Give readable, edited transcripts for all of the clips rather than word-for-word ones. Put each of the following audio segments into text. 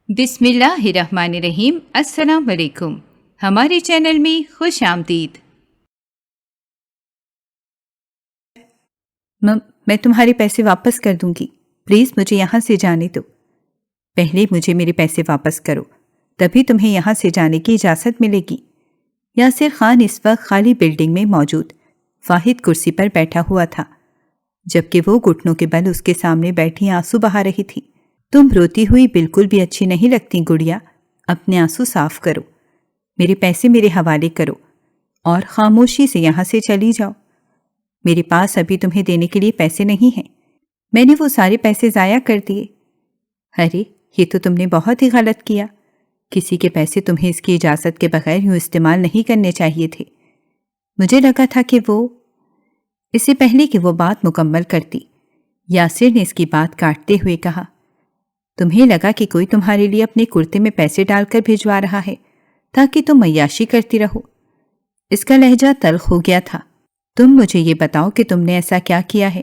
بسم اللہ الرحمن الرحیم۔ السلام علیکم، ہمارے چینل میں خوش آمدید۔ میں تمہارے پیسے واپس کر دوں گی، پلیز مجھے یہاں سے جانے دو۔ پہلے مجھے میرے پیسے واپس کرو، تبھی تمہیں یہاں سے جانے کی اجازت ملے گی۔ یاسر خان اس وقت خالی بلڈنگ میں موجود واحد کرسی پر بیٹھا ہوا تھا، جبکہ وہ گھٹنوں کے بل اس کے سامنے بیٹھی آنسو بہا رہی تھی۔ تم روتی ہوئی بالکل بھی اچھی نہیں لگتی گڑیا، اپنے آنسو صاف کرو، میرے پیسے میرے حوالے کرو اور خاموشی سے یہاں سے چلی جاؤ۔ میرے پاس ابھی تمہیں دینے کے لیے پیسے نہیں ہیں، میں نے وہ سارے پیسے ضائع کر دیے۔ ارے یہ تو تم نے بہت ہی غلط کیا، کسی کے پیسے تمہیں اس کی اجازت کے بغیر یوں استعمال نہیں کرنے چاہیے تھے۔ مجھے لگا تھا کہ اس سے پہلے کہ وہ بات مکمل کرتی، یاسر نے اس کی بات کاٹتے ہوئے کہا، تمہیں لگا کہ کوئی تمہارے لیے اپنے کرتے میں پیسے ڈال کر بھجوا رہا ہے تاکہ تم عیاشی کرتی رہو۔ اس کا لہجہ تلخ ہو گیا تھا۔ تم مجھے یہ بتاؤ کہ تم نے ایسا کیا کیا ہے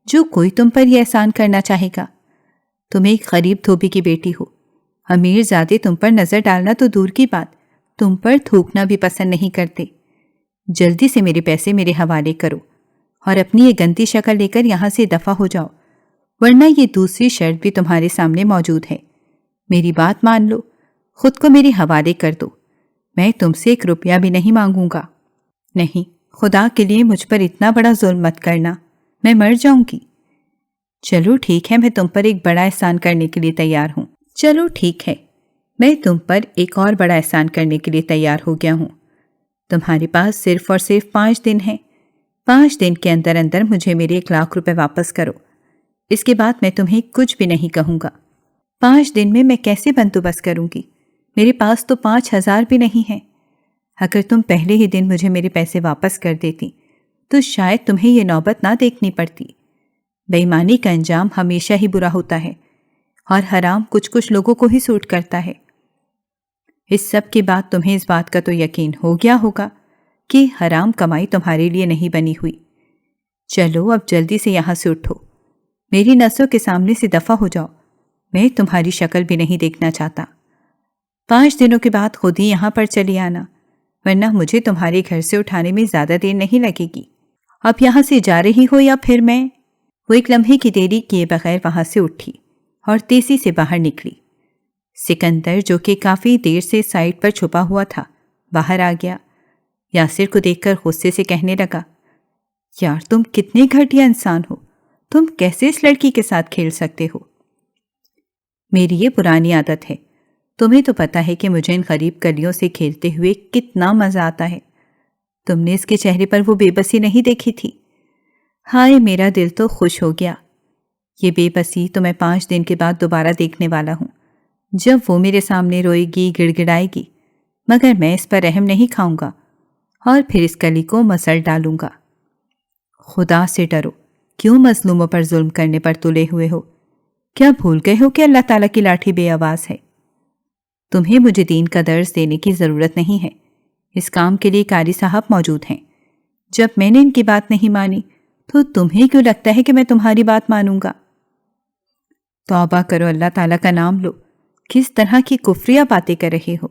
جو کوئی تم پر یہ احسان کرنا چاہے گا؟ تم ایک غریب دھوبی کی بیٹی ہو، امیر زادے تم پر نظر ڈالنا تو دور کی بات، تم پر تھوکنا بھی پسند نہیں کرتے۔ جلدی سے میرے پیسے میرے حوالے کرو اور اپنی یہ گندی شکل لے کر یہاں سے دفع ہو جاؤ، ورنہ یہ دوسری شرط بھی تمہارے سامنے موجود ہے۔ میری بات مان لو، خود کو میرے حوالے کر دو، میں تم سے 1 روپیہ بھی نہیں مانگوں گا۔ نہیں، خدا کے لیے مجھ پر اتنا بڑا ظلم مت کرنا، میں مر جاؤں گی۔ چلو ٹھیک ہے، میں تم پر ایک بڑا احسان کرنے کے لیے تیار ہوں۔ چلو ٹھیک ہے، میں تم پر ایک اور بڑا احسان کرنے کے لیے تیار ہو گیا ہوں۔ تمہارے پاس صرف اور صرف 5 دن ہیں۔ 5 دن کے اندر اندر مجھے میرے 1 لاکھ روپے واپس کرو، اس کے بعد میں تمہیں کچھ بھی نہیں کہوں گا۔ 5 دن میں میں کیسے بندوبست کروں گی؟ میرے پاس تو 5,000 بھی نہیں ہیں۔ اگر تم پہلے ہی دن مجھے میرے پیسے واپس کر دیتی تو شاید تمہیں یہ نوبت نہ دیکھنی پڑتی۔ بے ایمانی کا انجام ہمیشہ ہی برا ہوتا ہے اور حرام کچھ لوگوں کو ہی سوٹ کرتا ہے۔ اس سب کے بعد تمہیں اس بات کا تو یقین ہو گیا ہوگا کہ حرام کمائی تمہارے لیے نہیں بنی ہوئی۔ چلو اب جلدی سے یہاں سے اٹھو، میری نظروں کے سامنے سے دفع ہو جاؤ، میں تمہاری شکل بھی نہیں دیکھنا چاہتا۔ 5 دنوں کے بعد خود ہی یہاں پر چلی آنا، ورنہ مجھے تمہارے گھر سے اٹھانے میں زیادہ دیر نہیں لگے گی۔ اب یہاں سے جا رہی ہو یا پھر میں؟ وہ 1 لمحے کی دیری کیے بغیر وہاں سے اٹھی اور تیزی سے باہر نکلی۔ سکندر جو کہ کافی دیر سے سائڈ پر چھپا ہوا تھا باہر آ گیا۔ یاسر کو دیکھ کر غصے سے کہنے لگا، یار تم کتنے گھٹیا انسان ہو، تم کیسے اس لڑکی کے ساتھ کھیل سکتے ہو؟ میری یہ پرانی عادت ہے، تمہیں تو پتا ہے کہ مجھے ان غریب کلیوں سے کھیلتے ہوئے کتنا مزہ آتا ہے۔ تم نے اس کے چہرے پر وہ بے بسی نہیں دیکھی تھی؟ ہائے میرا دل تو خوش ہو گیا۔ یہ بے بسی تو میں 5 دن کے بعد دوبارہ دیکھنے والا ہوں، جب وہ میرے سامنے روئے گی، گڑ گڑائے گی، مگر میں اس پر رحم نہیں کھاؤں گا اور پھر اس کلی کو مسل ڈالوں گا۔ خدا سے ڈرو، کیوں مظلوموں پر ظلم کرنے پر تلے ہوئے ہو؟ کیا بھول گئے ہو کہ اللہ تعالیٰ کی لاٹھی بے آواز ہے؟ تمہیں مجھے دین کا درس دینے کی ضرورت نہیں ہے، اس کام کے لیے قاری صاحب موجود ہیں۔ جب میں نے ان کی بات نہیں مانی تو تمہیں کیوں لگتا ہے کہ میں تمہاری بات مانوں گا؟ توبہ کرو، اللہ تعالیٰ کا نام لو، کس طرح کی کفریہ باتیں کر رہے ہو؟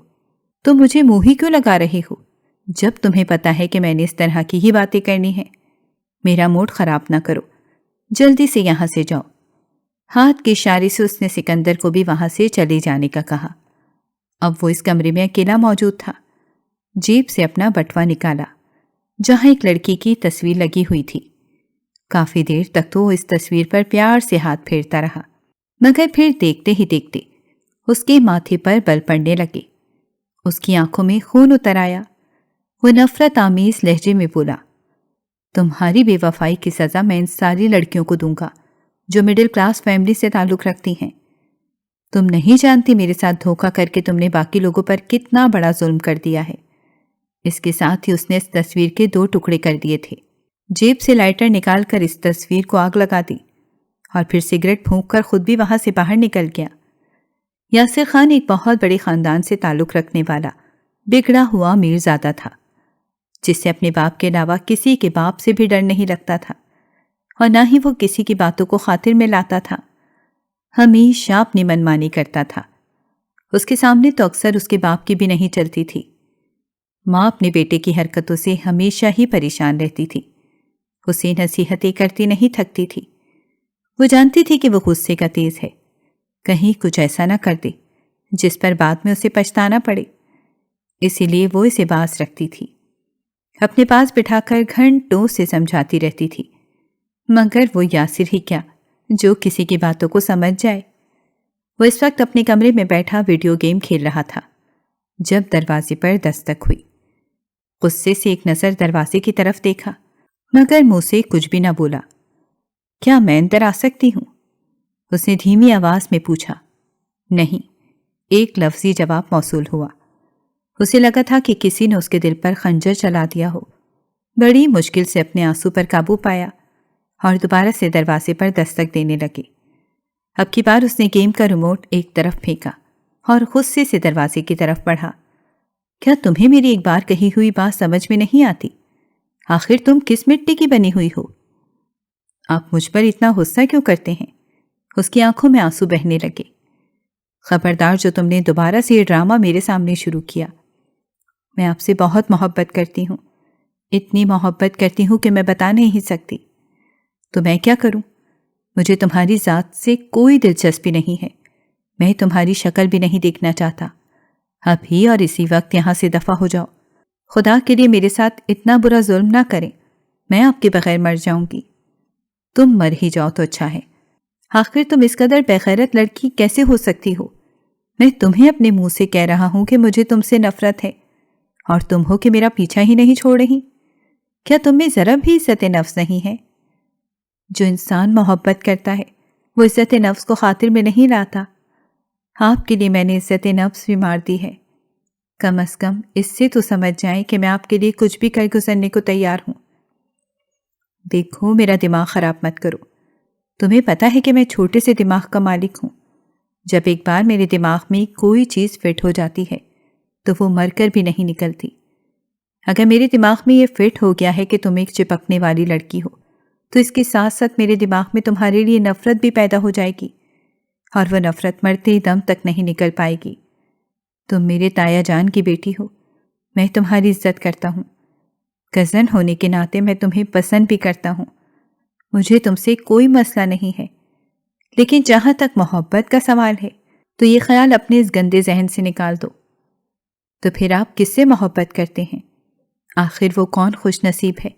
تم مجھے منہ ہی کیوں لگا رہے ہو جب تمہیں پتا ہے کہ میں نے اس طرح کی ہی باتیں کرنی ہیں؟ میرا موڈ خراب نہ کرو، جلدی سے یہاں سے جاؤ۔ ہاتھ کے اشارے سے اس نے سکندر کو بھی وہاں سے چلے جانے کا کہا۔ اب وہ اس کمرے میں اکیلا موجود تھا۔ جیب سے اپنا بٹوا نکالا جہاں ایک لڑکی کی تصویر لگی ہوئی تھی۔ کافی دیر تک تو وہ اس تصویر پر پیار سے ہاتھ پھیرتا رہا، مگر پھر دیکھتے ہی دیکھتے اس کے ماتھے پر بل پڑنے لگے۔ اس کی آنکھوں میں خون اتر آیا۔ وہ نفرت آمیز لہجے میں بولا، تمہاری بے وفائی کی سزا میں ان ساری لڑکیوں کو دوں گا جو مڈل کلاس فیملی سے تعلق رکھتی ہیں۔ تم نہیں جانتی میرے ساتھ دھوکہ کر کے تم نے باقی لوگوں پر کتنا بڑا ظلم کر دیا ہے۔ اس کے ساتھ ہی اس نے اس تصویر کے 2 ٹکڑے کر دیے تھے۔ جیب سے لائٹر نکال کر اس تصویر کو آگ لگا دی اور پھر سگریٹ پھونک کر خود بھی وہاں سے باہر نکل گیا۔ یاسر خان ایک بہت بڑے خاندان سے تعلق رکھنے والا بگڑا ہوا امیر زادہ تھا، جس سے اپنے باپ کے علاوہ کسی کے باپ سے بھی ڈر نہیں لگتا تھا اور نہ ہی وہ کسی کی باتوں کو خاطر میں لاتا تھا۔ ہمیشہ اپنی منمانی کرتا تھا اس کے سامنے تو اکثر اس کے باپ کی بھی نہیں چلتی تھی۔ ماں اپنے بیٹے کی حرکتوں سے ہمیشہ ہی پریشان رہتی تھی، اسے نصیحتیں کرتی نہیں تھکتی تھی۔ وہ جانتی تھی کہ وہ غصے کا تیز ہے، کہیں کچھ ایسا نہ کر دے جس پر بعد میں اسے پچھتانا پڑے، اسی لیے وہ اسے باز رکھتی تھی، اپنے پاس بٹھا کر گھنٹوں سے سمجھاتی رہتی تھی، مگر وہ یاسر ہی کیا جو کسی کی باتوں کو سمجھ جائے۔ وہ اس وقت اپنے کمرے میں بیٹھا ویڈیو گیم کھیل رہا تھا جب دروازے پر دستک ہوئی۔ غصے سے ایک نظر دروازے کی طرف دیکھا مگر منہ سے کچھ بھی نہ بولا۔ کیا میں اندر آ سکتی ہوں؟ اس نے دھیمی آواز میں پوچھا۔ نہیں، ایک لفظی جواب موصول ہوا۔ اسے لگا تھا کہ کسی نے اس کے دل پر خنجر چلا دیا ہو۔ بڑی مشکل سے اپنے آنسو پر قابو پایا اور دوبارہ سے دروازے پر دستک دینے لگے۔ اب کی بار اس نے گیم کا ریموٹ ایک طرف پھینکا اور غصے سے دروازے کی طرف بڑھا۔ کیا تمہیں میری ایک بار کہی ہوئی بات سمجھ میں نہیں آتی؟ آخر تم کس مٹی کی بنی ہوئی ہو؟ آپ مجھ پر اتنا غصہ کیوں کرتے ہیں؟ اس کی آنکھوں میں آنسو بہنے لگے۔ خبردار جو تم نے دوبارہ سے یہ ڈرامہ میرے سامنے شروع کیا۔ میں آپ سے بہت محبت کرتی ہوں، اتنی محبت کرتی ہوں کہ میں بتا نہیں سکتی۔ تو میں کیا کروں؟ مجھے تمہاری ذات سے کوئی دلچسپی نہیں ہے، میں تمہاری شکل بھی نہیں دیکھنا چاہتا۔ ابھی اور اسی وقت یہاں سے دفع ہو جاؤ۔ خدا کے لیے میرے ساتھ اتنا برا ظلم نہ کریں، میں آپ کے بغیر مر جاؤں گی۔ تم مر ہی جاؤ تو اچھا ہے۔ آخر تم اس قدر بےغیرت لڑکی کیسے ہو سکتی ہو؟ میں تمہیں اپنے منہ سے کہہ رہا ہوں کہ مجھے تم سے نفرت ہے اور تم ہو کہ میرا پیچھا ہی نہیں چھوڑ رہی۔ کیا تم میں ذرا بھی عزت نفس نہیں ہے؟ جو انسان محبت کرتا ہے وہ عزت نفس کو خاطر میں نہیں لاتا۔ آپ کے لیے میں نے عزت نفس بھی مار دی ہے۔ کم از کم اس سے تو سمجھ جائیں کہ میں آپ کے لیے کچھ بھی کر گزرنے کو تیار ہوں۔ دیکھو، میرا دماغ خراب مت کرو۔ تمہیں پتہ ہے کہ میں چھوٹے سے دماغ کا مالک ہوں۔ جب ایک بار میرے دماغ میں کوئی چیز فٹ ہو جاتی ہے تو وہ مر کر بھی نہیں نکلتی۔ اگر میرے دماغ میں یہ فٹ ہو گیا ہے کہ تم ایک چپکنے والی لڑکی ہو تو اس کے ساتھ ساتھ میرے دماغ میں تمہارے لیے نفرت بھی پیدا ہو جائے گی، اور وہ نفرت مرتے دم تک نہیں نکل پائے گی۔ تم میرے تایا جان کی بیٹی ہو، میں تمہاری عزت کرتا ہوں، کزن ہونے کے ناطے میں تمہیں پسند بھی کرتا ہوں، مجھے تم سے کوئی مسئلہ نہیں ہے۔ لیکن جہاں تک محبت کا سوال ہے تو یہ خیال اپنے اس گندے ذہن سے نکال دو۔ تو پھر آپ کس سے محبت کرتے ہیں؟ آخر وہ کون خوش نصیب ہے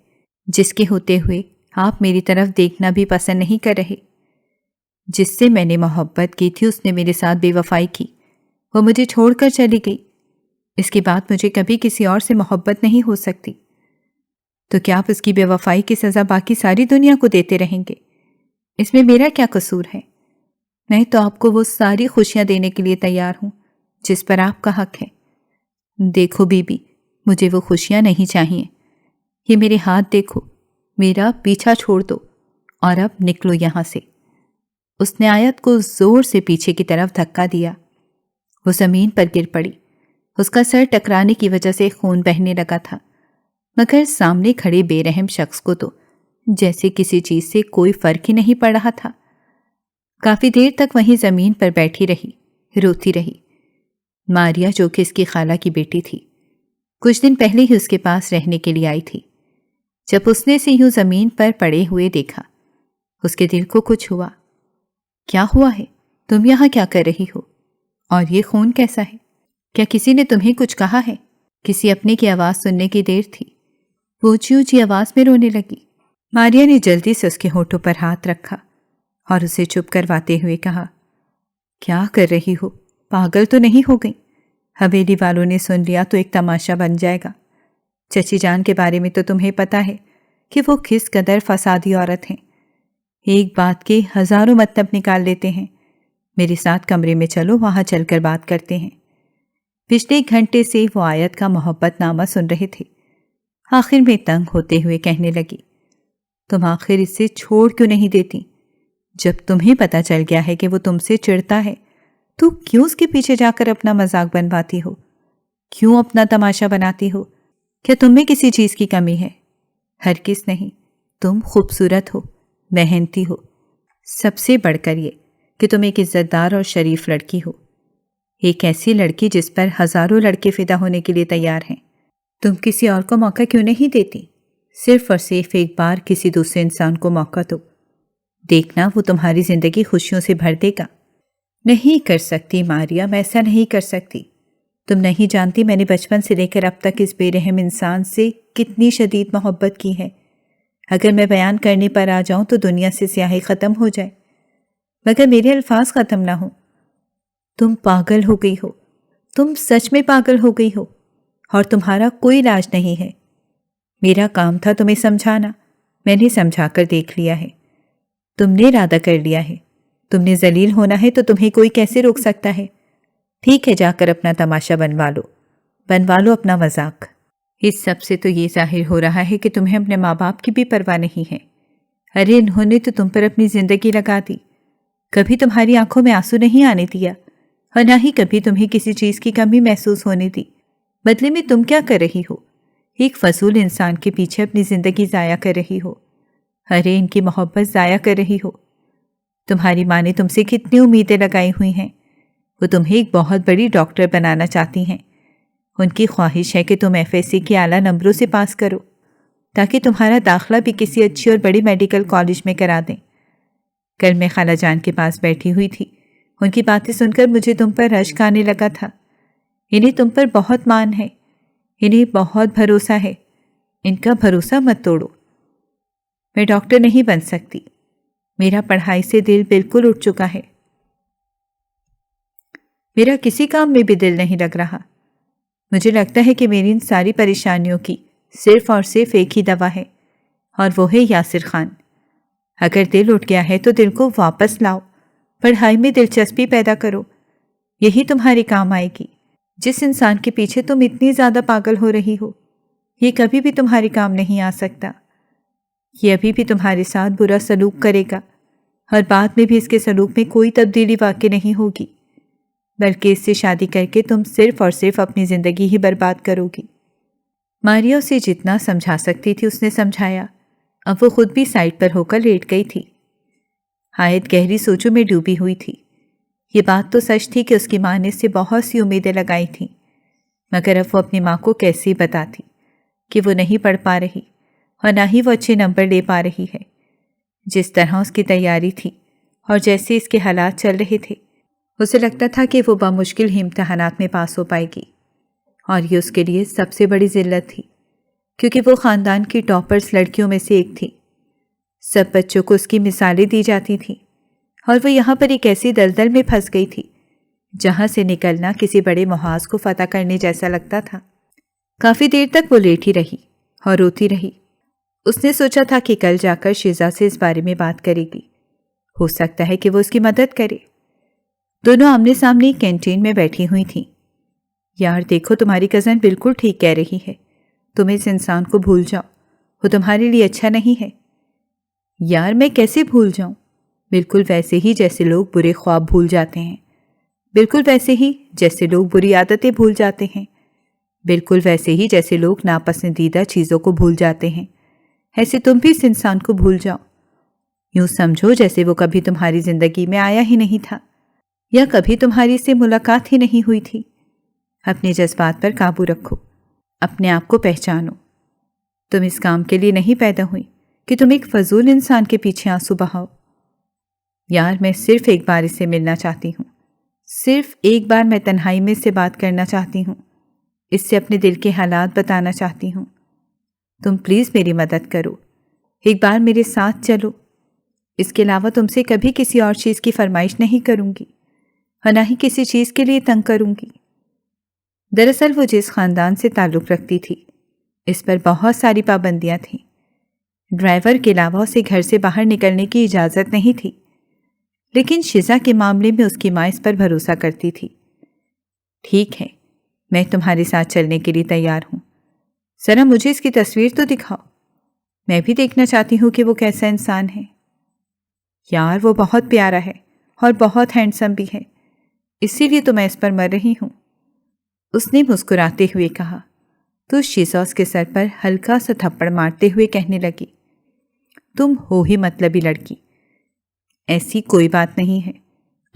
جس کے ہوتے ہوئے آپ میری طرف دیکھنا بھی پسند نہیں کر رہے؟ جس سے میں نے محبت کی تھی اس نے میرے ساتھ بے وفائی کی، وہ مجھے چھوڑ کر چلی گئی۔ اس کے بعد مجھے کبھی کسی اور سے محبت نہیں ہو سکتی۔ تو کیا آپ اس کی بے وفائی کی سزا باقی ساری دنیا کو دیتے رہیں گے؟ اس میں میرا کیا قصور ہے؟ میں تو آپ کو وہ ساری خوشیاں دینے کے لیے تیار ہوں جس پر آپ کا حق ہے۔ دیکھو بی بی، مجھے وہ خوشیاں نہیں چاہیے۔ یہ میرے ہاتھ دیکھو، میرا پیچھا چھوڑ دو اور اب نکلو یہاں سے۔ اس نے آیت کو زور سے پیچھے کی طرف دھکا دیا۔ وہ زمین پر گر پڑی۔ اس کا سر ٹکرانے کی وجہ سے خون بہنے لگا تھا، مگر سامنے کھڑے بے رحم شخص کو تو جیسے کسی چیز سے کوئی فرق ہی نہیں پڑ رہا تھا۔ کافی دیر تک وہیں زمین پر بیٹھی رہی، روتی رہی۔ ماریا، جو کہ اس کی خالہ کی بیٹی تھی، کچھ دن پہلے ہی اس کے پاس رہنے کے لیے آئی تھی۔ جب اس نے اسے یوں زمین پر پڑے ہوئے دیکھا، اس کے دل کو کچھ ہوا۔ کیا ہوا ہے؟ تم یہاں کیا کر رہی ہو؟ اور یہ خون کیسا ہے؟ کیا کسی نے تمہیں کچھ کہا ہے؟ کسی اپنے کی آواز سننے کی دیر تھی۔ وہ اونچی اونچی آواز میں رونے لگی۔ ماریا نے جلدی سے اس کے ہونٹوں پر ہاتھ رکھا اور اسے چپ کرواتے ہوئے کہا، کیا کر رہی ہو؟ پاگل تو نہیں ہو گئی؟ حویلی والوں نے سن لیا تو ایک تماشا بن جائے گا۔ چچی جان کے بارے میں تو تمہیں پتہ ہے کہ وہ کس قدر فسادی عورت ہیں، ایک بات کے ہزاروں مطلب نکال لیتے ہیں۔ میرے ساتھ کمرے میں چلو، وہاں چل کر بات کرتے ہیں۔ پچھلے ایک گھنٹے سے وہ آیت کا محبت نامہ سن رہے تھے۔ آخر میں تنگ ہوتے ہوئے کہنے لگی، تم آخر اسے چھوڑ کیوں نہیں دیتی؟ جب تمہیں پتہ چل گیا ہے کہ وہ تم سے چڑھتا ہے تو کیوں اس کے پیچھے جا کر اپنا مذاق بنواتی ہو؟ کیوں اپنا تماشا بناتی ہو؟ کیا تم میں کسی چیز کی کمی ہے؟ ہرگز نہیں۔ تم خوبصورت ہو، محنتی ہو، سب سے بڑھ کر یہ کہ تم ایک عزت دار اور شریف لڑکی ہو۔ ایک ایسی لڑکی جس پر ہزاروں لڑکے فدا ہونے کے لیے تیار ہیں۔ تم کسی اور کو موقع کیوں نہیں دیتی؟ صرف اور صرف ایک بار کسی دوسرے انسان کو موقع دو، دیکھنا وہ تمہاری زندگی خوشیوں سے بھر دے گا۔ نہیں کر سکتی ماریا، میں ایسا نہیں کر سکتی۔ تم نہیں جانتی میں نے بچپن سے لے کر اب تک اس بے رحم انسان سے کتنی شدید محبت کی ہے۔ اگر میں بیان کرنے پر آ جاؤں تو دنیا سے سیاہی ختم ہو جائے، مگر میرے الفاظ ختم نہ ہوں۔ تم پاگل ہو گئی ہو، تم سچ میں پاگل ہو گئی ہو، اور تمہارا کوئی علاج نہیں ہے۔ میرا کام تھا تمہیں سمجھانا، میں نے سمجھا کر دیکھ لیا ہے۔ تم نے ارادہ کر لیا ہے، تم نے ذلیل ہونا ہے تو تمہیں کوئی کیسے روک سکتا ہے؟ ٹھیک ہے، جا کر اپنا تماشا بنوا لو اپنا مذاق۔ اس سب سے تو یہ ظاہر ہو رہا ہے کہ تمہیں اپنے ماں باپ کی بھی پرواہ نہیں ہے۔ ارے انہوں نے تو تم پر اپنی زندگی لگا دی، کبھی تمہاری آنکھوں میں آنسو نہیں آنے دیا، اور نہ ہی کبھی تمہیں کسی چیز کی کمی محسوس ہونے دی۔ بدلے میں تم کیا کر رہی ہو؟ ایک فضول انسان کے پیچھے اپنی زندگی ضائع کر رہی ہو۔ ارے ان کی محبت ضائع کر رہی ہو۔ تمہاری ماں نے تم سے کتنی امیدیں لگائی ہوئی ہیں، وہ تمہیں ایک بہت بڑی ڈاکٹر بنانا چاہتی ہیں۔ ان کی خواہش ہے کہ تم FSC کے اعلیٰ نمبروں سے پاس کرو تاکہ تمہارا داخلہ بھی کسی اچھی اور بڑی میڈیکل کالج میں کرا دیں۔ کل میں خالہ جان کے پاس بیٹھی ہوئی تھی، ان کی باتیں سن کر مجھے تم پر رشک آنے لگا تھا۔ انہیں تم پر بہت مان ہے، انہیں بہت بھروسہ ہے، ان کا بھروسہ مت توڑو۔ میں ڈاکٹر نہیں بن سکتی، میرا پڑھائی سے دل بالکل اٹھ چکا ہے، میرا کسی کام میں بھی دل نہیں لگ رہا۔ مجھے لگتا ہے کہ میری ان ساری پریشانیوں کی صرف اور صرف ایک ہی دوا ہے، اور وہ ہے یاسر خان۔ اگر دل اٹھ گیا ہے تو دل کو واپس لاؤ، پڑھائی میں دلچسپی پیدا کرو، یہی تمہارے کام آئے گی۔ جس انسان کے پیچھے تم اتنی زیادہ پاگل ہو رہی ہو، یہ کبھی بھی تمہارے کام نہیں آ سکتا۔ یہ ابھی بھی تمہارے ساتھ برا سلوک کرے گا، اور بعد میں بھی اس کے سلوک میں کوئی تبدیلی واقع نہیں ہوگی، بلکہ اس سے شادی کر کے تم صرف اور صرف اپنی زندگی ہی برباد کرو گی۔ ماریا اسے جتنا سمجھا سکتی تھی اس نے سمجھایا۔ اب وہ خود بھی سائڈ پر ہو کر لیٹ گئی تھی۔ آیت گہری سوچوں میں ڈوبی ہوئی تھی۔ یہ بات تو سچ تھی کہ اس کی ماں نے اس سے بہت سی امیدیں لگائی تھیں، مگر اب وہ اپنی ماں کو کیسے بتاتی کہ وہ نہیں پڑھ پا رہی اور نہ ہی وہ اچھے نمبر لے پا رہی ہے۔ جس طرح اس کی تیاری تھی اور جیسے اس کے حالات چل رہے تھے، اسے لگتا تھا کہ وہ بمشکل ہی امتحانات میں پاس ہو پائے گی، اور یہ اس کے لیے سب سے بڑی ذلت تھی، کیونکہ وہ خاندان کی ٹاپرز لڑکیوں میں سے ایک تھی۔ سب بچوں کو اس کی مثالیں دی جاتی تھیں، اور وہ یہاں پر ایک ایسی دلدل میں پھنس گئی تھی جہاں سے نکلنا کسی بڑے محاذ کو فتح کرنے جیسا لگتا تھا۔ کافی دیر تک وہ لیٹی رہی اور روتی رہی۔ اس نے سوچا تھا کہ کل جا کر شیزا سے اس بارے میں بات کرے گی، ہو سکتا ہے کہ وہ اس کی مدد کرے۔ دونوں آمنے سامنے کینٹین میں بیٹھی ہوئی تھیں۔ یار دیکھو، تمہاری کزن بالکل ٹھیک کہہ رہی ہے، تم اس انسان کو بھول جاؤ، وہ تمہارے لیے اچھا نہیں ہے۔ یار میں کیسے بھول جاؤں؟ بالکل ویسے ہی جیسے لوگ برے خواب بھول جاتے ہیں، بالکل ویسے ہی جیسے لوگ بری عادتیں بھول جاتے ہیں، بالکل ویسے ہی جیسے لوگ ناپسندیدہ چیزوں کو بھول جاتے ہیں، ایسے تم بھی اس انسان کو بھول جاؤ۔ یوں سمجھو جیسے وہ کبھی تمہاری زندگی میں آیا ہی نہیں تھا، یا کبھی تمہاری سے ملاقات ہی نہیں ہوئی تھی۔ اپنے جذبات پر قابو رکھو، اپنے آپ کو پہچانو۔ تم اس کام کے لیے نہیں پیدا ہوئی کہ تم ایک فضول انسان کے پیچھے آنسو بہاؤ۔ یار میں صرف ایک بار اس سے ملنا چاہتی ہوں، صرف ایک بار میں تنہائی میں اس سے بات کرنا چاہتی ہوں، اس سے اپنے دل کے حالات بتانا چاہتی ہوں۔ تم پلیز میری مدد کرو، ایک بار میرے ساتھ چلو۔ اس کے علاوہ تم سے کبھی کسی اور چیز کی فرمائش نہیں کروں گی، اور نہ ہی کسی چیز کے لیے تنگ کروں گی۔ دراصل وہ جس خاندان سے تعلق رکھتی تھی، اس پر بہت ساری پابندیاں تھیں۔ ڈرائیور کے علاوہ اسے گھر سے باہر نکلنے کی اجازت نہیں تھی، لیکن شیزا کے معاملے میں اس کی ماں اس پر بھروسہ کرتی تھی۔ ٹھیک ہے، میں تمہارے ساتھ چلنے کے لیے تیار ہوں، ذرا مجھے اس کی تصویر تو دکھاؤ، میں بھی دیکھنا چاہتی ہوں کہ وہ کیسا انسان ہے۔ یار وہ بہت پیارا ہے اور بہت ہینڈسم بھی ہے، اسی لیے تو میں اس پر مر رہی ہوں، اس نے مسکراتے ہوئے کہا۔ تو شیزا اس کے سر پر ہلکا سا تھپڑ مارتے ہوئے کہنے لگی، تم ہو ہی مطلبی لڑکی، ایسی کوئی بات نہیں ہے،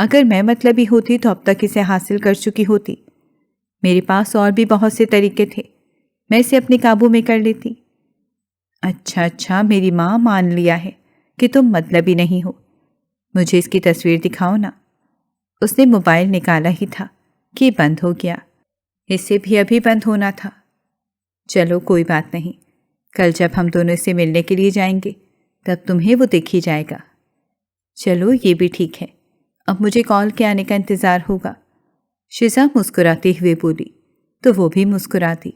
اگر میں مطلبی ہوتی تو اب تک اسے حاصل کر چکی ہوتی۔ میرے پاس اور بھی بہت سے طریقے تھے، میں اسے اپنے قابو میں کر لیتی۔ اچھا، میری ماں مان لیا ہے کہ تم مطلبی نہیں ہو۔ مجھے اس کی تصویر دکھاؤ نا۔ اس نے موبائل نکالا ہی تھا کہ بند ہو گیا۔ اسے بھی ابھی بند ہونا تھا۔ چلو کوئی بات نہیں، کل جب ہم دونوں اس سے ملنے کے لیے جائیں گے تب تمہیں وہ دیکھ ہی جائے گا۔ چلو یہ بھی ٹھیک ہے، اب مجھے کال کے آنے کا انتظار ہوگا۔ شزا مسکراتے ہوئے بولی تو وہ بھی مسکرا دی۔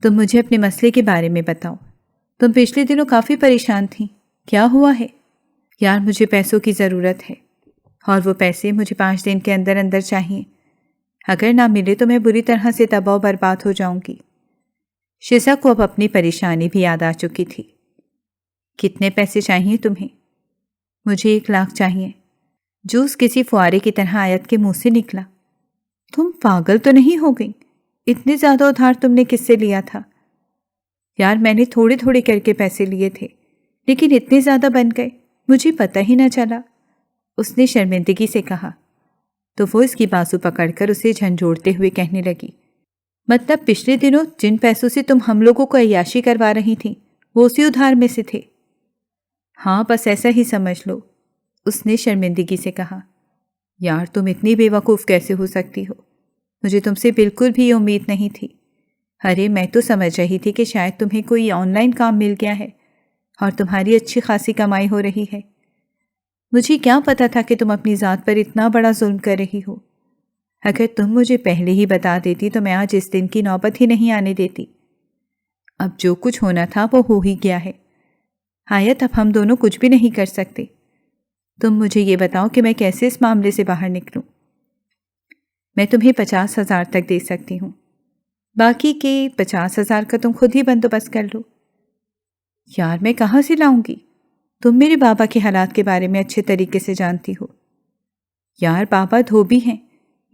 تم مجھے اپنے مسئلے کے بارے میں بتاؤ، تم پچھلے دنوں کافی پریشان تھیں، کیا ہوا ہے؟ یار مجھے پیسوں کی ضرورت ہے اور وہ پیسے مجھے 5 دن کے اندر اندر چاہیے، اگر نہ ملے تو میں بری طرح سے تباہ و برباد ہو جاؤں گی۔ شزا کو اب اپنی پریشانی بھی یاد آ چکی تھی۔ کتنے پیسے چاہیے تمہیں؟ مجھے 1 لاکھ چاہیے۔ جوس کسی فوارے کی طرح آیت کے منہ سے نکلا۔ تم پاگل تو نہیں ہو گئی؟ اتنے زیادہ ادھار تم نے کس سے لیا تھا؟ یار میں نے تھوڑے تھوڑے کر کے پیسے لیے تھے، لیکن اتنے زیادہ بن گئے مجھے پتہ ہی نہ چلا، اس نے شرمندگی سے کہا۔ تو وہ اس کی بازو پکڑ کر اسے جھنجھوڑتے ہوئے کہنے لگی، مطلب پچھلے دنوں جن پیسوں سے تم ہم لوگوں کو عیاشی کروا رہی تھیں وہ اسی ادھار میں سے تھے؟ ہاں بس ایسا ہی سمجھ لو، اس نے شرمندگی سے کہا۔ یار تم اتنی بے وقوف کیسے ہو سکتی ہو؟ مجھے تم سے بالکل بھی یہ امید نہیں تھی۔ ارے میں تو سمجھ رہی تھی کہ شاید تمہیں کوئی آن لائن کام مل گیا ہے اور تمہاری اچھی خاصی کمائی ہو رہی ہے۔ مجھے کیا پتا تھا کہ تم اپنی ذات پر اتنا بڑا ظلم کر رہی ہو۔ اگر تم مجھے پہلے ہی بتا دیتی تو میں آج اس دن کی نوبت ہی نہیں آنے دیتی۔ اب جو کچھ ہونا تھا وہ ہو ہی گیا ہے۔ آیت اب ہم دونوں کچھ بھی نہیں کر سکتے۔ تم مجھے یہ بتاؤ کہ میں کیسے اس معاملے سے باہر نکلوں؟ میں تمہیں 50,000 تک دے سکتی ہوں، باقی کے 50,000 کا تم خود ہی بندوبست کر لو۔ یار میں کہاں سے لاؤں گی؟ تم میرے بابا کے حالات کے بارے میں اچھے طریقے سے جانتی ہو۔ یار بابا دھوبی ہیں،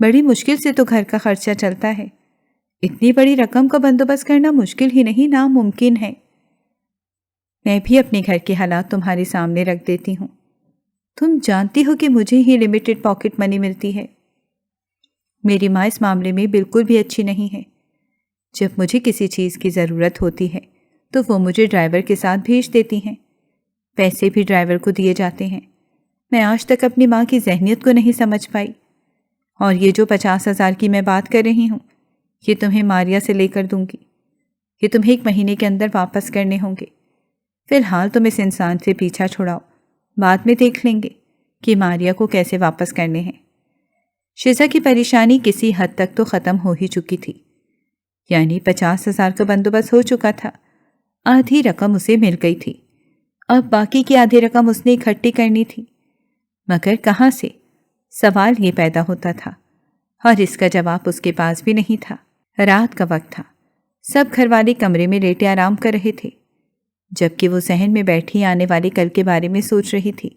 بڑی مشکل سے تو گھر کا خرچہ چلتا ہے، اتنی بڑی رقم کا بندوبست کرنا مشکل ہی نہیں ناممکن ہے۔ میں بھی اپنے گھر کے حالات تمہارے سامنے رکھ دیتی ہوں، تم جانتی ہو کہ مجھے ہی لمیٹڈ پاکٹ منی ملتی ہے۔ میری ماں اس معاملے میں بالکل بھی اچھی نہیں ہے، جب مجھے کسی چیز کی ضرورت ہوتی ہے تو وہ مجھے ڈرائیور کے ساتھ بھیج دیتی ہیں، پیسے بھی ڈرائیور کو دیے جاتے ہیں۔ میں آج تک اپنی ماں کی ذہنیت کو نہیں سمجھ پائی، اور یہ جو 50,000 کی میں بات کر رہی ہوں یہ تمہیں ماریا سے لے کر دوں گی، یہ تمہیں 1 مہینے کے اندر واپس کرنے ہوں گے۔ فی الحال تم اس انسان سے پیچھا چھڑاؤ، بعد میں دیکھ لیں گے کہ ماریا کو کیسے واپس کرنے ہیں۔ شزا کی پریشانی کسی حد تک تو ختم ہو ہی چکی تھی، یعنی 50,000 کا بندوبست ہو چکا تھا، آدھی رقم اسے مل گئی تھی، اب باقی کی آدھی رقم اس نے اکٹھی کرنی تھی، مگر کہاں سے؟ سوال یہ پیدا ہوتا تھا، اور اس کا جواب اس کے پاس بھی نہیں تھا۔ رات کا وقت تھا، سب گھر والے کمرے میں لیٹے آرام کر رہے تھے، جبکہ وہ ذہن میں بیٹھی آنے والے کل کے بارے میں سوچ رہی تھی۔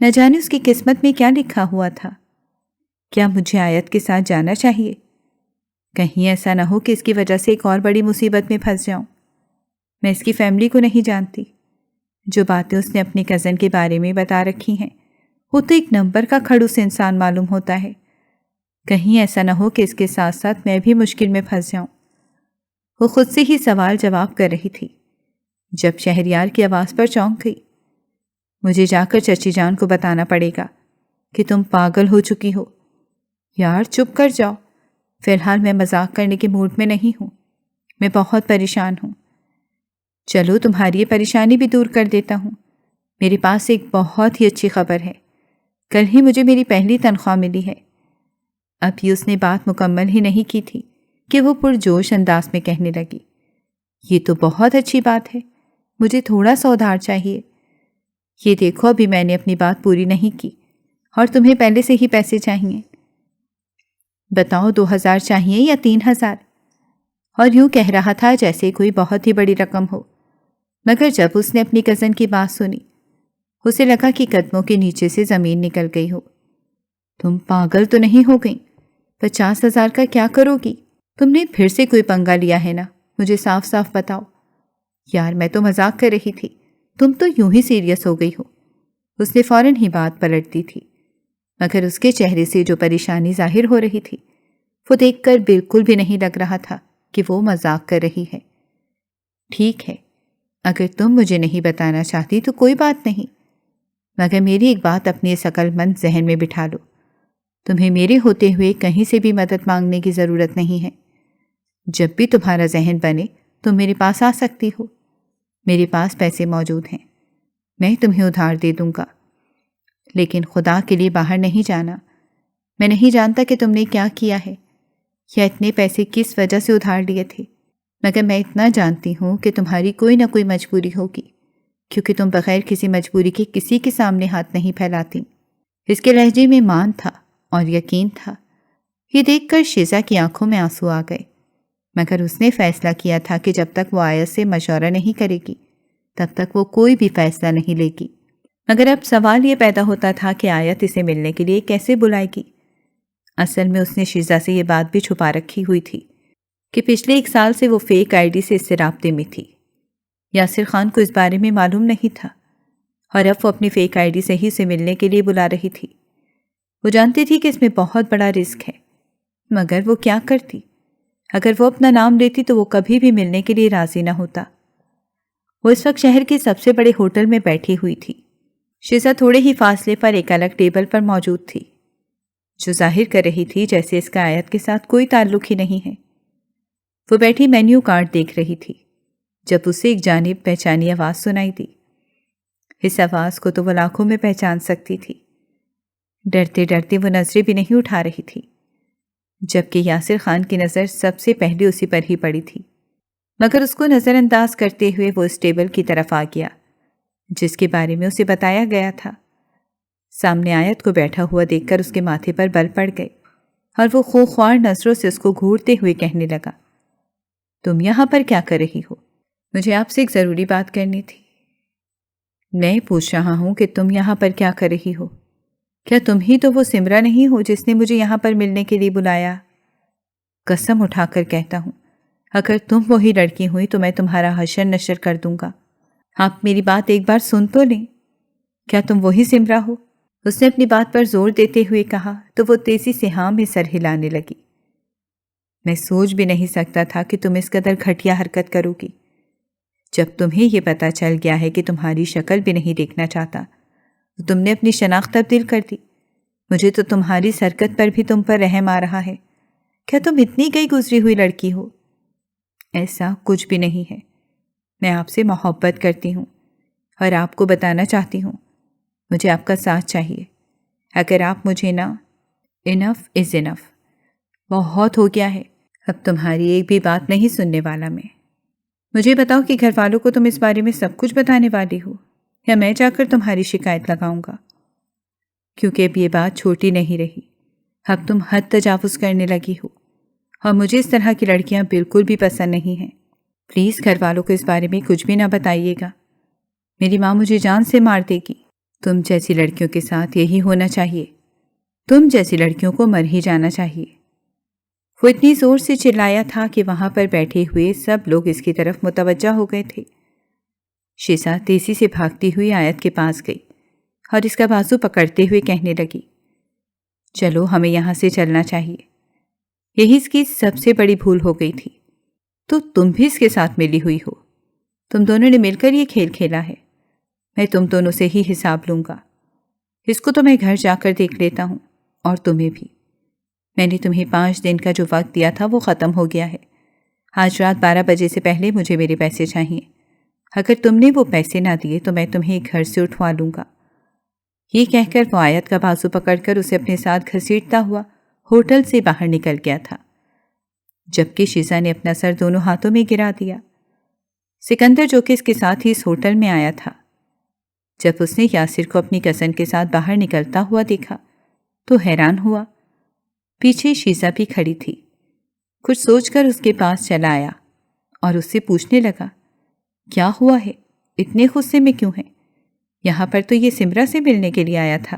نہ جانے اس کی قسمت میں کیا لکھا ہوا تھا۔ کیا مجھے آیت کے ساتھ جانا چاہیے؟ کہیں ایسا نہ ہو کہ اس کی وجہ سے ایک اور بڑی مصیبت میں پھنس جاؤں۔ میں اس کی فیملی کو نہیں جانتی، جو باتیں اس نے اپنی کزن کے بارے میں بتا رکھی ہیں وہ تو ایک نمبر کا کھڑوس انسان معلوم ہوتا ہے، کہیں ایسا نہ ہو کہ اس کے ساتھ ساتھ میں بھی مشکل میں پھنس جاؤں۔ وہ خود سے ہی سوال جواب کر رہی تھی جب شہریار کی آواز پر چونک گئی۔ مجھے جا کر چچی جان کو بتانا پڑے گا کہ تم پاگل ہو چکی ہو۔ یار چپ کر جاؤ، فی الحال میں مذاق کرنے کے موڈ میں نہیں ہوں، میں بہت پریشان ہوں۔ چلو تمہاری یہ پریشانی بھی دور کر دیتا ہوں، میرے پاس ایک بہت ہی اچھی خبر ہے، کل ہی مجھے میری پہلی تنخواہ ملی ہے۔ اب یہ اس نے بات مکمل ہی نہیں کی تھی کہ وہ پرجوش انداز میں کہنے لگی، یہ تو بہت اچھی بات ہے، مجھے تھوڑا سا ادھار چاہیے۔ یہ دیکھو ابھی میں نے اپنی بات پوری نہیں کی اور تمہیں پہلے سے ہی پیسے چاہیے، بتاؤ 2,000 چاہیے یا 3,000؟ اور یوں کہہ رہا تھا جیسے کوئی بہت ہی بڑی رقم ہو، مگر جب اس نے اپنی کزن کی بات سنی اسے لگا کہ قدموں کے نیچے سے زمین نکل گئی ہو۔ تم پاگل تو نہیں ہو گئی؟ 50,000 کا کیا کرو گی؟ تم نے پھر سے کوئی پنگا لیا ہے نا؟ مجھے صاف صاف بتاؤ۔ یار میں تو مذاق کر رہی تھی، تم تو یوں ہی سیریس ہو گئی ہو۔ اس نے فوراً ہی بات پلٹ دی تھی۔ مگر اس کے چہرے سے جو پریشانی ظاہر ہو رہی تھی وہ دیکھ کر بالکل بھی نہیں لگ رہا تھا کہ وہ مذاق کر رہی ہے۔ ٹھیک ہے، اگر تم مجھے نہیں بتانا چاہتی تو کوئی بات نہیں، مگر میری ایک بات اپنی اس عقل مند ذہن میں بٹھا لو، تمہیں میرے ہوتے ہوئے کہیں سے بھی مدد مانگنے کی ضرورت نہیں ہے۔ جب بھی تمہارا ذہن بنے تم میرے پاس آ سکتی ہو، میرے پاس پیسے موجود ہیں، میں تمہیں ادھار دے دوں گا، لیکن خدا کے لیے باہر نہیں جانا۔ میں نہیں جانتا کہ تم نے کیا کیا ہے یا اتنے پیسے کس وجہ سے ادھار لیے تھے، مگر میں اتنا جانتی ہوں کہ تمہاری کوئی نہ کوئی مجبوری ہوگی، کیونکہ تم بغیر کسی مجبوری کے کسی کے سامنے ہاتھ نہیں پھیلاتی۔ اس کے لہجے میں مان تھا اور یقین تھا۔ یہ دیکھ کر شیزا کی آنکھوں میں آنسو آ گئے، مگر اس نے فیصلہ کیا تھا کہ جب تک وہ آیت سے مشورہ نہیں کرے گی تب تک وہ کوئی بھی فیصلہ نہیں لے گی۔ مگر اب سوال یہ پیدا ہوتا تھا کہ آیت اسے ملنے کے لیے کیسے بلائے گی۔ اصل میں اس نے شیزا سے یہ بات بھی چھپا رکھی ہوئی تھی کہ پچھلے 1 سال سے وہ فیک آئی ڈی سے اس سے رابطے میں تھی۔ یاسر خان کو اس بارے میں معلوم نہیں تھا اور اب وہ اپنی فیک آئی ڈی سے ہی اسے ملنے کے لیے بلا رہی تھی۔ وہ جانتی تھی کہ اس میں بہت بڑا رسک ہے، مگر وہ کیا کرتی؟ اگر وہ اپنا نام لیتی تو وہ کبھی بھی ملنے کے لیے راضی نہ ہوتا۔ وہ اس وقت شہر کے سب سے بڑے ہوٹل میں بیٹھی ہوئی تھی۔ شیزا تھوڑے ہی فاصلے پر ایک الگ ٹیبل پر موجود تھی، جو ظاہر کر رہی تھی جیسے اس کا آیت کے ساتھ کوئی تعلق ہی نہیں ہے۔ وہ بیٹھی مینیو کارڈ دیکھ رہی تھی جب اسے ایک جانب پہچانی آواز سنائی دی۔ اس آواز کو تو وہ لاکھوں میں پہچان سکتی تھی۔ ڈرتے ڈرتے وہ نظریں بھی نہیں اٹھا رہی تھی، جبکہ یاسر خان کی نظر سب سے پہلے اسی پر ہی پڑی تھی۔ مگر اس کو نظر انداز کرتے ہوئے وہ اس ٹیبل کی طرف آ گیا جس کے بارے میں اسے بتایا گیا تھا۔ سامنے آیت کو بیٹھا ہوا دیکھ کر اس کے ماتھے پر بل پڑ گئے اور وہ خوخوار نظروں سے اس کو گھورتے ہوئے کہنے لگا، تم یہاں پر کیا کر رہی ہو؟ مجھے آپ سے ایک ضروری بات کرنی تھی۔ میں پوچھ رہا ہوں کہ تم یہاں پر کیا کر رہی ہو؟ کیا تم ہی تو وہ سمرا نہیں ہو جس نے مجھے یہاں پر ملنے کے لیے بلایا؟ قسم اٹھا کر کہتا ہوں، اگر تم وہی لڑکی ہوئی تو میں تمہارا حشر نشر کر دوں گا۔ آپ میری بات ایک بار سن تو لیں۔ کیا تم وہی سمرا ہو؟ اس نے اپنی بات پر زور دیتے ہوئے کہا تو وہ تیزی سے ہاں میں سر ہلانے لگی۔ میں سوچ بھی نہیں سکتا تھا کہ تم اس قدر گھٹیا حرکت کرو گی۔ جب تمہیں یہ پتہ چل گیا ہے کہ تمہاری شکل بھی نہیں دیکھنا چاہتا تو تم نے اپنی شناخت تبدیل کر دی۔ مجھے تو تمہاری سرکت پر بھی تم پر رحم آ رہا ہے۔ کیا تم اتنی گئی گزری ہوئی لڑکی ہو؟ ایسا کچھ بھی نہیں ہے۔ میں آپ سے محبت کرتی ہوں اور آپ کو بتانا چاہتی ہوں، مجھے آپ کا ساتھ چاہیے۔ اگر آپ مجھے نہ، انف از انف، بہت ہو گیا ہے، اب تمہاری ایک بھی بات نہیں سننے والا میں۔ مجھے بتاؤ کہ گھر والوں کو تم اس بارے میں سب کچھ بتانے والی ہو یا میں جا کر تمہاری شکایت لگاؤں گا؟ کیونکہ اب یہ بات چھوٹی نہیں رہی، اب تم حد تجاوز کرنے لگی ہو اور مجھے اس طرح کی لڑکیاں بالکل بھی پسند نہیں ہیں۔ پلیز گھر والوں کو اس بارے میں کچھ بھی نہ بتائیے گا، میری ماں مجھے جان سے مار دے گی۔ تم جیسی لڑکیوں کے ساتھ یہی ہونا چاہیے، تم جیسی لڑکیوں کو مر ہی جانا چاہیے۔ وہ اتنی زور سے چلایا تھا کہ وہاں پر بیٹھے ہوئے سب لوگ اس کی طرف متوجہ ہو گئے تھے۔ شیزا تیزی سے بھاگتی ہوئی آیت کے پاس گئی اور اس کا بازو پکڑتے ہوئے کہنے لگی، چلو ہمیں یہاں سے چلنا چاہیے۔ یہی اس کی سب سے بڑی بھول ہو گئی تھی۔ تو تم بھی اس کے ساتھ ملی ہوئی ہو، تم دونوں نے مل کر یہ کھیل کھیلا ہے۔ میں تم دونوں سے ہی حساب لوں گا۔ اس کو تو میں گھر جا کر دیکھ لیتا ہوں، اور تمہیں بھی۔ میں نے تمہیں 5 دن کا جو وقت دیا تھا وہ ختم ہو گیا ہے۔ آج رات 12 بجے سے پہلے مجھے میرے پیسے چاہیے۔ اگر تم نے وہ پیسے نہ دیے تو میں تمہیں گھر سے اٹھوا لوں گا۔ یہ کہہ کر وہ آیت کا بازو پکڑ کر اسے اپنے ساتھ گھسیٹتا ہوا ہوٹل سے باہر نکل گیا تھا، جبکہ شیزا نے اپنا سر دونوں ہاتھوں میں گرا دیا۔ سکندر جو کہ اس کے ساتھ ہی اس ہوٹل میں آیا تھا، جب اس نے یاسر کو اپنی کزن کے ساتھ باہر نکلتا ہوا دیکھا تو حیران ہوا۔ پیچھے شیزا بھی کھڑی تھی۔ کچھ سوچ کر اس کے پاس چلا آیا اور اس سے پوچھنے لگا، کیا ہوا ہے؟ اتنے غصے میں کیوں ہے؟ یہاں پر تو یہ سمرا سے ملنے کے لیے آیا تھا۔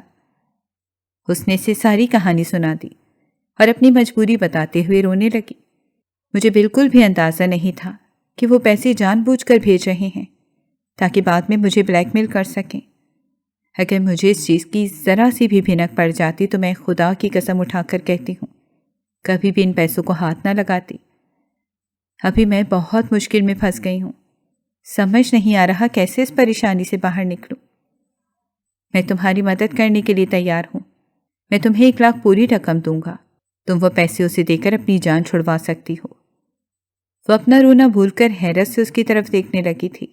اس نے اسے ساری کہانی سنا دی اور اپنی مجبوری بتاتے ہوئے رونے لگی۔ مجھے بالکل بھی اندازہ نہیں تھا کہ وہ پیسے جان بوجھ کر بھیج رہے ہیں تاکہ بعد میں مجھے بلیک میل کر سکیں۔ اگر مجھے اس چیز کی ذرا سی بھی بھنک پڑ جاتی تو میں خدا کی قسم اٹھا کر کہتی ہوں کبھی بھی ان پیسوں کو ہاتھ نہ لگاتی۔ ابھی میں بہت مشکل میں پھنس گئی ہوں، سمجھ نہیں آ رہا کیسے اس پریشانی سے باہر نکلوں۔ میں تمہاری مدد کرنے کے لیے تیار ہوں، میں تمہیں 1 لاکھ پوری رقم دوں گا، تم وہ پیسے اسے دے کر اپنی جان چھڑوا سکتی ہو۔ وہ اپنا رونا بھول کر حیرت سے اس کی طرف دیکھنے لگی تھی۔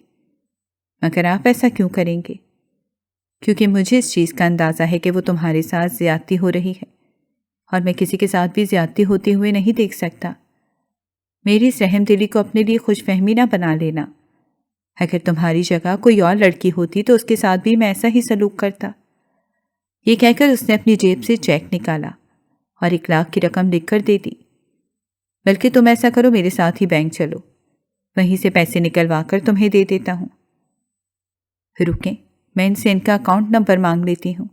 مگر آپ ایسا کیوں کریں گے؟ کیونکہ مجھے اس چیز کا اندازہ ہے کہ وہ تمہارے ساتھ زیادتی ہو رہی ہے، اور میں کسی کے ساتھ بھی زیادتی ہوتے ہوئے نہیں دیکھ سکتا۔ میری اس رحم دلی کو اپنے لیے خوش فہمی نہ بنا لینا۔ اگر تمہاری جگہ کوئی اور لڑکی ہوتی تو اس کے ساتھ بھی میں ایسا ہی سلوک کرتا۔ یہ کہہ کر اس نے اپنی جیب سے چیک نکالا اور 1 لاکھ کی رقم لکھ کر دے دی۔ بلکہ تم ایسا کرو، میرے ساتھ ہی بینک چلو، وہیں سے پیسے نکلوا کر تمہیں دے دیتا ہوں۔ رکیں، میں ان سے ان کا اکاؤنٹ نمبر مانگ لیتی ہوں۔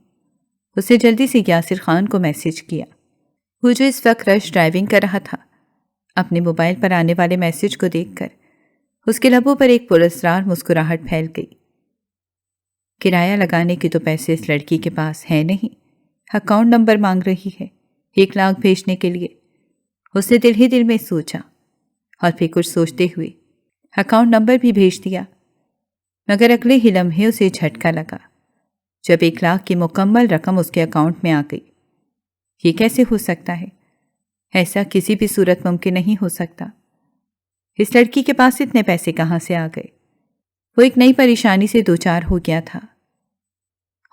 اسے جلدی سے یاسر خان کو میسج کیا۔ وہ جو اس وقت رش ڈرائیونگ کر رہا تھا، اپنے موبائل پر آنے والے میسج کو دیکھ کر اس کے لبوں پر ایک پراسرار مسکراہٹ پھیل گئی۔ کرایہ لگانے کے تو پیسے اس لڑکی کے پاس ہے نہیں، اکاؤنٹ نمبر مانگ رہی ہے 1 لاکھ بھیجنے کے لیے۔ اس نے دل ہی دل میں سوچا اور پھر کچھ سوچتے ہوئے اکاؤنٹ نمبر بھی بھیج دیا۔ مگر اگلے ہی لمحے اسے جھٹکا لگا جب 1 لاکھ کی مکمل رقم اس کے اکاؤنٹ میں آ گئی۔ یہ کیسے ہو سکتا ہے؟ ایسا کسی بھی صورت ممکن نہیں ہو سکتا۔ اس لڑکی کے پاس اتنے پیسے کہاں سے آ گئے؟ وہ ایک نئی پریشانی سے دوچار ہو گیا تھا،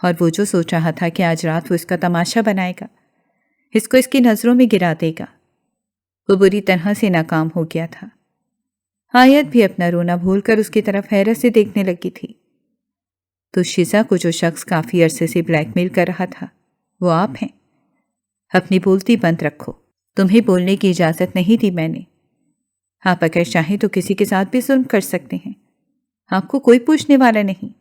اور وہ جو سوچ رہا تھا کہ آج رات وہ اس کا تماشا بنائے گا، اس کو اس کی نظروں میں گرا دے گا، وہ بری طرح سے ناکام ہو گیا تھا۔ آیت بھی اپنا رونا بھول کر اس کی طرف حیرت سے دیکھنے لگی تھی۔ تو شیزا کو جو شخص کافی عرصے سے بلیک میل کر رہا تھا وہ آپ ہیں۔ اپنی بولتی بند رکھو، تمہیں بولنے کی اجازت نہیں دی میں نے۔ آپ اگر چاہیں تو کسی کے ساتھ بھی ظلم کر سکتے ہیں، آپ کو کوئی پوچھنے والا نہیں۔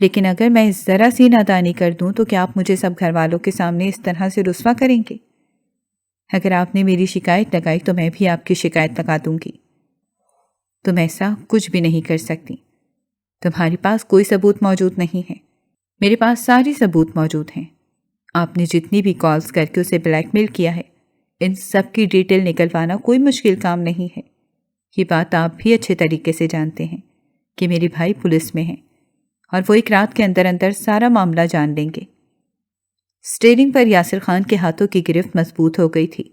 لیکن اگر میں ذرا سی نادانی کر دوں تو کیا آپ مجھے سب گھر والوں کے سامنے اس طرح سے رسوا کریں گے؟ اگر آپ نے میری شکایت لگائی تو میں بھی آپ کی شکایت لگا دوں گی۔ تم ایسا کچھ بھی نہیں کر سکتی، تمہارے پاس کوئی ثبوت موجود نہیں ہے، میرے پاس ساری ثبوت موجود ہیں۔ آپ نے جتنی بھی کالز کر کے اسے بلیک میل کیا ہے، ان سب کی ڈیٹیل نکلوانا کوئی مشکل کام نہیں ہے۔ یہ بات آپ بھی اچھے طریقے سے جانتے ہیں کہ میرے بھائی پولیس میں ہیں، اور وہ 1 رات کے اندر اندر سارا معاملہ جان لیں گے۔ اسٹیئرنگ پر یاسر خان کے ہاتھوں کی گرفت مضبوط ہو گئی تھی۔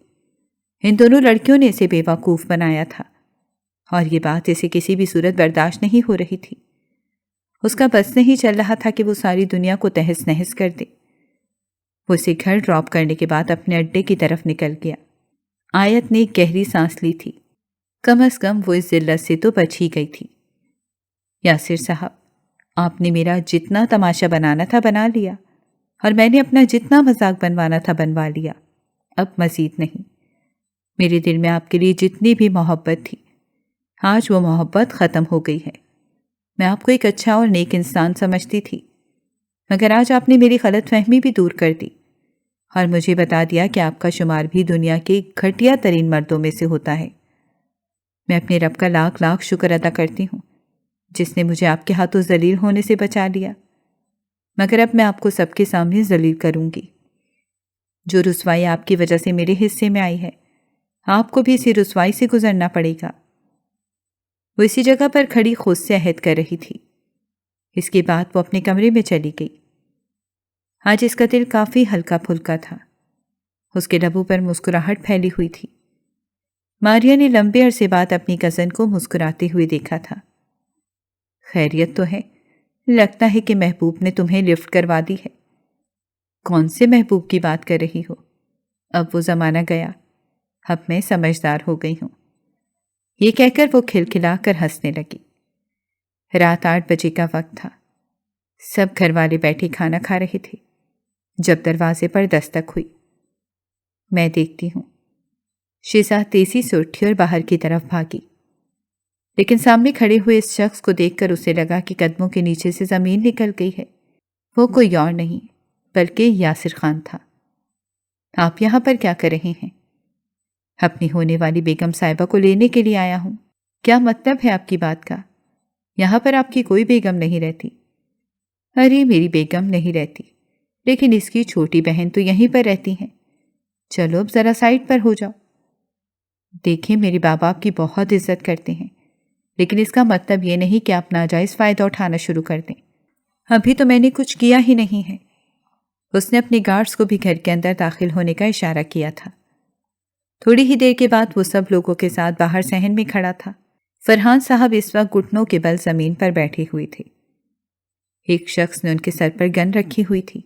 ان دونوں لڑکیوں نے اسے بے وقوف بنایا تھا، اور یہ بات اسے کسی بھی صورت برداشت نہیں ہو رہی تھی۔ اس کا بس نہیں چل رہا تھا کہ وہ ساری دنیا کو تہس نہس کر دے۔ وہ اسے گھر ڈراپ کرنے کے بعد اپنے اڈے کی طرف نکل گیا۔ آیت نے ایک گہری سانس لی تھی، کم از کم وہ اس ذلت سے تو بچ ہی گئی تھی۔ یاسر صاحب، آپ نے میرا جتنا تماشا بنانا تھا بنا لیا، اور میں نے اپنا جتنا مذاق بنوانا تھا بنوا لیا، اب مزید نہیں۔ میرے دل میں آپ کے لیے جتنی بھی محبت تھی، آج وہ محبت ختم ہو گئی ہے۔ میں آپ کو ایک اچھا اور نیک انسان سمجھتی تھی، مگر آج آپ نے میری غلط فہمی بھی دور کر دی، اور مجھے بتا دیا کہ آپ کا شمار بھی دنیا کے گھٹیا ترین مردوں میں سے ہوتا ہے۔ میں اپنے رب کا لاکھ لاکھ شکر ادا کرتی ہوں جس نے مجھے آپ کے ہاتھوں ذلیل ہونے سے بچا لیا، مگر اب میں آپ کو سب کے سامنے ذلیل کروں گی۔ جو رسوائی آپ کی وجہ سے میرے حصے میں آئی ہے، آپ کو بھی اسی رسوائی سے گزرنا پڑے گا۔ وہ اسی جگہ پر کھڑی خود سے عہد کر رہی تھی۔ اس کے بعد وہ اپنے کمرے میں چلی گئی۔ آج اس کا دل کافی ہلکا پھلکا تھا، اس کے لبوں پر مسکراہٹ پھیلی ہوئی تھی۔ ماریا نے لمبے عرصے بعد اپنی کزن کو مسکراتے ہوئے دیکھا تھا۔ خیریت تو ہے؟ لگتا ہے کہ محبوب نے تمہیں لفٹ کروا دی ہے۔ کون سے محبوب کی بات کر رہی ہو؟ اب وہ زمانہ گیا، اب میں سمجھدار ہو گئی ہوں۔ یہ کہہ کر وہ کھلکھلا کر ہنسنے لگی۔ رات 8 بجے کا وقت تھا۔ سب گھر والے بیٹھے کھانا کھا رہے تھے جب دروازے پر دستک ہوئی۔ میں دیکھتی ہوں۔ شیزا تیزی سے اٹھی اور باہر کی طرف بھاگی، لیکن سامنے کھڑے ہوئے اس شخص کو دیکھ کر اسے لگا کہ قدموں کے نیچے سے زمین نکل گئی ہے۔ وہ کوئی اور نہیں بلکہ یاسر خان تھا۔ آپ یہاں پر کیا کر رہے ہیں؟ اپنی ہونے والی بیگم صاحبہ کو لینے کے لیے آیا ہوں۔ کیا مطلب ہے آپ کی بات کا؟ یہاں پر آپ کی کوئی بیگم نہیں رہتی۔ ارے میری بیگم نہیں رہتی، لیکن اس کی چھوٹی بہن تو یہیں پر رہتی ہیں، چلو اب ذرا سائڈ پر ہو جاؤ۔ دیکھیں میرے بابا آپ کی بہت عزت کرتے ہیں، لیکن اس کا مطلب یہ نہیں کہ آپ ناجائز فائدہ اٹھانا شروع کر دیں۔ ابھی تو میں نے کچھ کیا ہی نہیں ہے۔ اس نے اپنے گارڈز کو بھی گھر کے اندر داخل ہونے کا اشارہ کیا تھا۔ تھوڑی ہی دیر کے بعد وہ سب لوگوں کے ساتھ باہر صحن میں کھڑا تھا۔ فرحان صاحب اس وقت گھٹنوں کے بل زمین پر بیٹھے ہوئے تھے۔ ایک شخص نے ان کے سر پر گن رکھی ہوئی تھی۔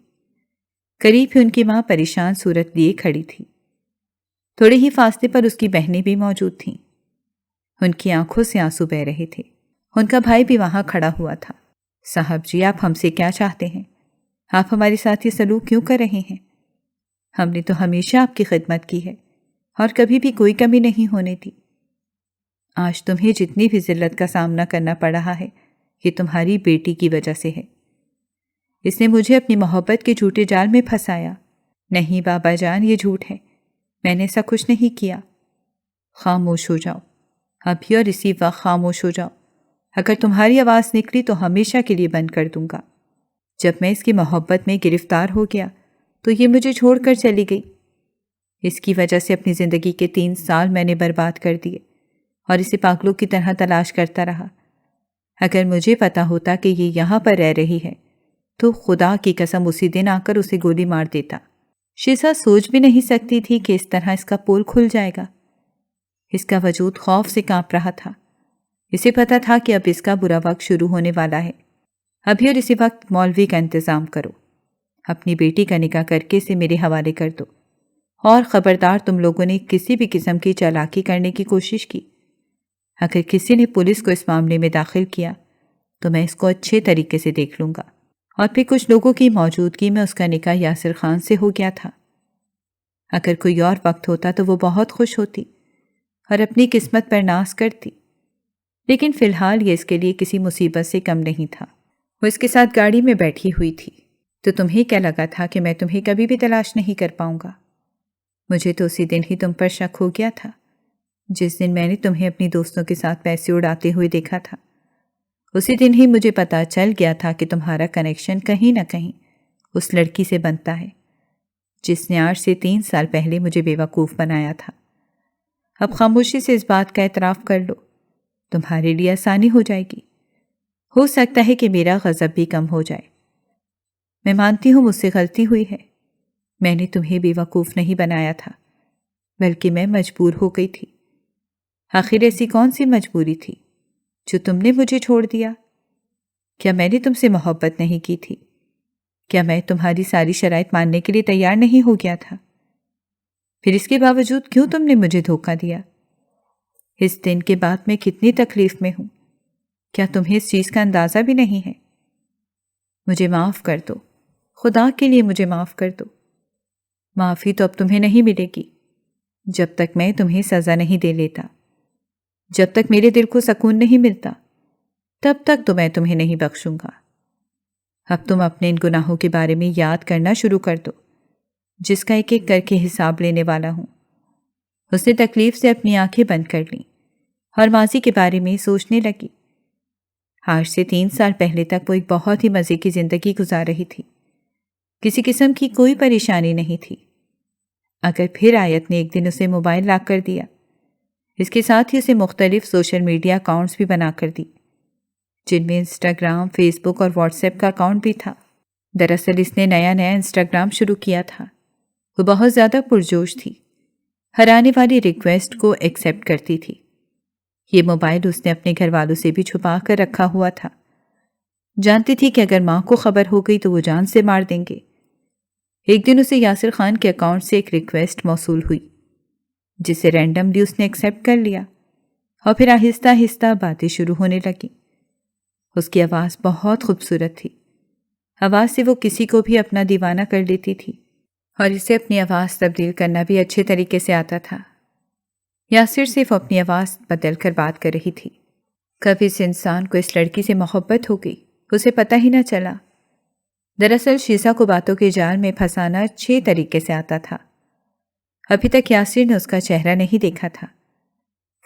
قریب ہی ان کی ماں پریشان صورت لیے کھڑی تھی۔ تھوڑے ہی فاصلے پر اس کی بہنیں بھی موجود تھیں۔ ان کی آنکھوں سے آنسو بہہ رہے تھے۔ ان کا بھائی بھی وہاں کھڑا ہوا تھا۔ صاحب جی، آپ ہم سے کیا چاہتے ہیں؟ آپ ہمارے ساتھ یہ سلوک کیوں کر رہے ہیں؟ ہم نے تو ہمیشہ آپ کی خدمت کی ہے اور کبھی بھی کوئی کمی نہیں ہونے دی۔ آج تمہیں جتنی بھی ذلت کا سامنا کرنا پڑ رہا ہے، یہ تمہاری بیٹی کی وجہ سے ہے۔ اس نے مجھے اپنی محبت کے جھوٹے جال میں پھنسایا۔ نہیں بابا جان، یہ جھوٹ ہے، میں نے ایسا کچھ نہیں کیا۔ خاموش ہو جاؤ، ابھی اور اسی وقت خاموش ہو جاؤ۔ اگر تمہاری آواز نکلی تو ہمیشہ کے لیے بند کر دوں گا۔ جب میں اس کی محبت میں گرفتار ہو گیا تو یہ مجھے چھوڑ کر چلی گئی۔ اس کی وجہ سے اپنی زندگی کے 3 سال میں نے برباد کر دیے اور اسے پاگلوں کی طرح تلاش کرتا رہا۔ اگر مجھے پتا ہوتا کہ یہ یہاں پر رہ رہی ہے تو خدا کی قسم اسی دن آ کر اسے گولی مار دیتا۔ شیزا سوچ بھی نہیں سکتی تھی کہ اس طرح اس کا پول کھل جائے گا۔ اس کا وجود خوف سے کانپ رہا تھا۔ اسے پتا تھا کہ اب اس کا برا وقت شروع ہونے والا ہے۔ ابھی اور اسی وقت مولوی کا انتظام کرو۔ اپنی بیٹی کا نکاح کر کے اسے میرے حوالے کر دو، اور خبردار تم لوگوں نے کسی بھی قسم کی چالاکی کرنے کی کوشش کی۔ اگر کسی نے پولیس کو اس معاملے میں داخل کیا تو میں اس کو اچھے طریقے سے دیکھ لوں گا۔ اور پھر کچھ لوگوں کی موجودگی میں اس کا نکاح یاسر خان سے ہو گیا تھا۔ اگر کوئی اور وقت ہوتا تو وہ بہت خوش ہوتی اور اپنی قسمت پر ناز کرتی، لیکن فی الحال یہ اس کے لیے کسی مصیبت سے کم نہیں تھا۔ وہ اس کے ساتھ گاڑی میں بیٹھی ہوئی تھی۔ تو تمہیں کیا لگا تھا کہ میں تمہیں کبھی بھی تلاش نہیں کر پاؤں گا؟ مجھے تو اسی دن ہی تم پر شک ہو گیا تھا، جس دن میں نے تمہیں اپنی دوستوں کے ساتھ پیسے اڑاتے ہوئے دیکھا تھا۔ اسی دن ہی مجھے پتا چل گیا تھا کہ تمہارا کنیکشن کہیں نہ کہیں اس لڑکی سے بنتا ہے جس نے آج سے 3 سال پہلے مجھے بیوقوف بنایا تھا۔ اب خاموشی سے اس بات کا اعتراف کر لو، تمہارے لیے آسانی ہو جائے گی۔ ہو سکتا ہے کہ میرا غضب بھی کم ہو جائے۔ میں مانتی ہوں مجھ سے غلطی ہوئی ہے، میں نے تمہیں بیوقوف نہیں بنایا تھا، بلکہ میں مجبور ہو گئی تھی۔ آخر ایسی کون سی مجبوری تھی جو تم نے مجھے چھوڑ دیا؟ کیا میں نے تم سے محبت نہیں کی تھی؟ کیا میں تمہاری ساری شرائط ماننے کے لیے تیار نہیں ہو گیا تھا؟ پھر اس کے باوجود کیوں تم نے مجھے دھوکہ دیا؟ اس دن کے بعد میں کتنی تکلیف میں ہوں، کیا تمہیں اس چیز کا اندازہ بھی نہیں ہے؟ مجھے معاف کر دو، خدا کے لیے مجھے معاف کر دو۔ معافی تو اب تمہیں نہیں ملے گی جب تک میں تمہیں سزا نہیں دے لیتا۔ جب تک میرے دل کو سکون نہیں ملتا تب تک تو میں تمہیں نہیں بخشوں گا۔ اب تم اپنے ان گناہوں کے بارے میں یاد کرنا شروع کر دو جس کا ایک ایک کر کے حساب لینے والا ہوں۔ اس نے تکلیف سے اپنی آنکھیں بند کر لیں اور ماضی کے بارے میں سوچنے لگی۔ آج سے 3 سال پہلے تک وہ ایک بہت ہی مزے کی زندگی گزار رہی تھی۔ کسی قسم کی کوئی پریشانی نہیں تھی۔ اگر پھر آیت نے ایک دن اسے موبائل لا کر دیا، اس کے ساتھ ہی اسے مختلف سوشل میڈیا اکاؤنٹس بھی بنا کر دی، جن میں انسٹاگرام، فیس بک اور واٹس ایپ کا اکاؤنٹ بھی تھا۔ دراصل اس نے نیا انسٹاگرام شروع کیا تھا۔ وہ بہت زیادہ پرجوش تھی، ہر آنے والی ریکویسٹ کو ایکسیپٹ کرتی تھی۔ یہ موبائل اس نے اپنے گھر والوں سے بھی چھپا کر رکھا ہوا تھا۔ جانتی تھی کہ اگر ماں کو خبر ہو گئی تو وہ جان سے مار دیں گے۔ ایک دن اسے یاسر خان کے اکاؤنٹ سے ایک ریکویسٹ موصول ہوئی، جسے رینڈملی اس نے ایکسیپٹ کر لیا، اور پھر آہستہ آہستہ باتیں شروع ہونے لگیں۔ اس کی آواز بہت خوبصورت تھی۔ آواز سے وہ کسی کو بھی اپنا دیوانہ کر لیتی تھی، اور اسے اپنی آواز تبدیل کرنا بھی اچھے طریقے سے آتا تھا۔ یاسر صرف اپنی آواز بدل کر بات کر رہی تھی۔ کب اس انسان کو اس لڑکی سے محبت ہو گئی، اسے پتہ ہی نہ چلا۔ دراصل شیزا کو باتوں کے جال میں پھنسانا اچھے طریقے سے آتا تھا۔ ابھی تک یاسر نے اس کا چہرہ نہیں دیکھا تھا۔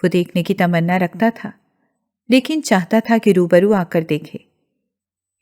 وہ دیکھنے کی تمنا رکھتا تھا، لیکن چاہتا تھا کہ روبرو آ کر دیکھے۔